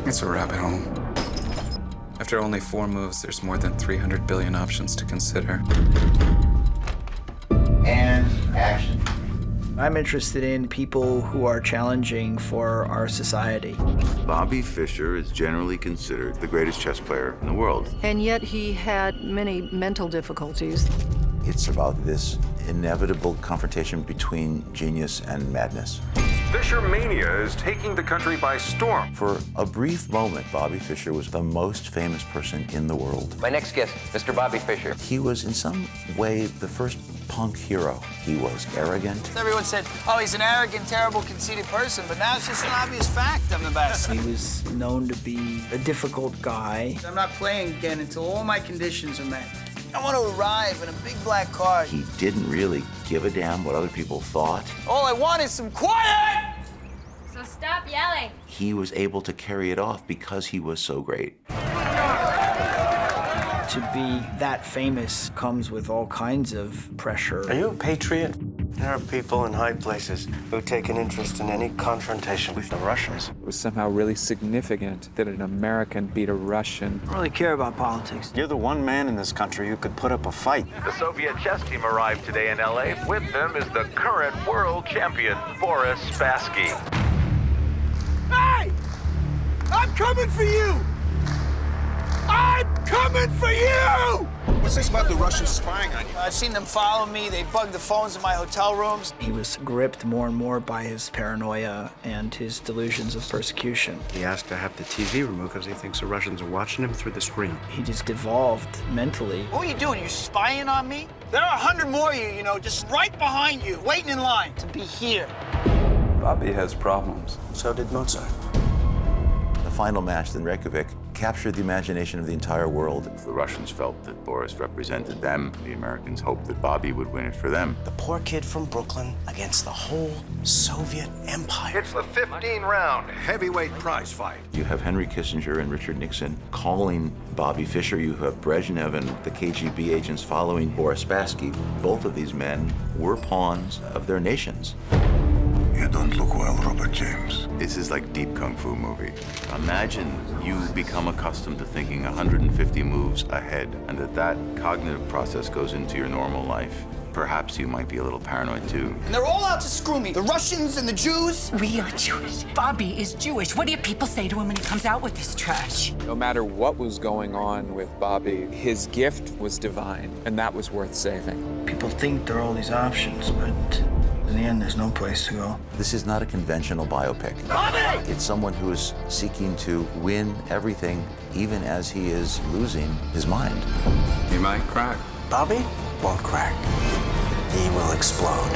It's a rabbit hole. After only 4 moves, there's more than 300 billion options to consider. And action. I'm interested in people who are challenging for our society. Bobby Fischer is generally considered the greatest chess player in the world. And yet he had many mental difficulties. It's about this inevitable confrontation between genius and madness. Fischer mania is taking the country by storm. For a brief moment, Bobby Fischer was the most famous person in the world. My next guest, Mr. Bobby Fischer. He was, in some way, the first punk hero. He was arrogant. Everyone said, oh, he's an arrogant, terrible, conceited person, but now it's just an obvious fact I'm the best. He was known to be a difficult guy. I'm not playing again until all my conditions are met. I want to arrive in a big black car. He didn't really give a damn what other people thought. All I want is some quiet! So stop yelling. He was able to carry it off because he was so great. To be that famous comes with all kinds of pressure. Are you a patriot? There are people in high places who take an interest in any confrontation with the Russians. It was somehow really significant that an American beat a Russian. I don't really care about politics. You're the one man in this country who could put up a fight. The Soviet chess team arrived today in LA. With them is the current world champion, Boris Spassky. Hey! I'm coming for you! I'm coming for you! What's this about the Russians spying on you? I've seen them follow me. They bug the phones in my hotel rooms. He was gripped more and more by his paranoia and his delusions of persecution. He asked to have the TV removed because he thinks the Russians are watching him through the screen. He just devolved mentally. What are you doing? You spying on me? There are 100 more of you, just right behind you, waiting in line to be here. Bobby has problems. So did Mozart. The final match in Reykjavik captured the imagination of the entire world. The Russians felt that Boris represented them. The Americans hoped that Bobby would win it for them. The poor kid from Brooklyn against the whole Soviet Empire. It's the 15-round heavyweight prize fight. You have Henry Kissinger and Richard Nixon calling Bobby Fischer. You have Brezhnev and the KGB agents following Boris Spassky. Both of these men were pawns of their nations. You don't look well, Robert James. This is like deep kung fu movie. Imagine you become accustomed to thinking 150 moves ahead, and that cognitive process goes into your normal life. Perhaps you might be a little paranoid too. And they're all out to screw me. The Russians and the Jews. We are Jewish. Bobby is Jewish. What do people say to him when he comes out with this trash? No matter what was going on with Bobby, his gift was divine, and that was worth saving. People think there are all these options, but in the end, there's no place to go. This is not a conventional biopic. Bobby! It's someone who is seeking to win everything, even as he is losing his mind. He might crack. Bobby won't crack. He will explode.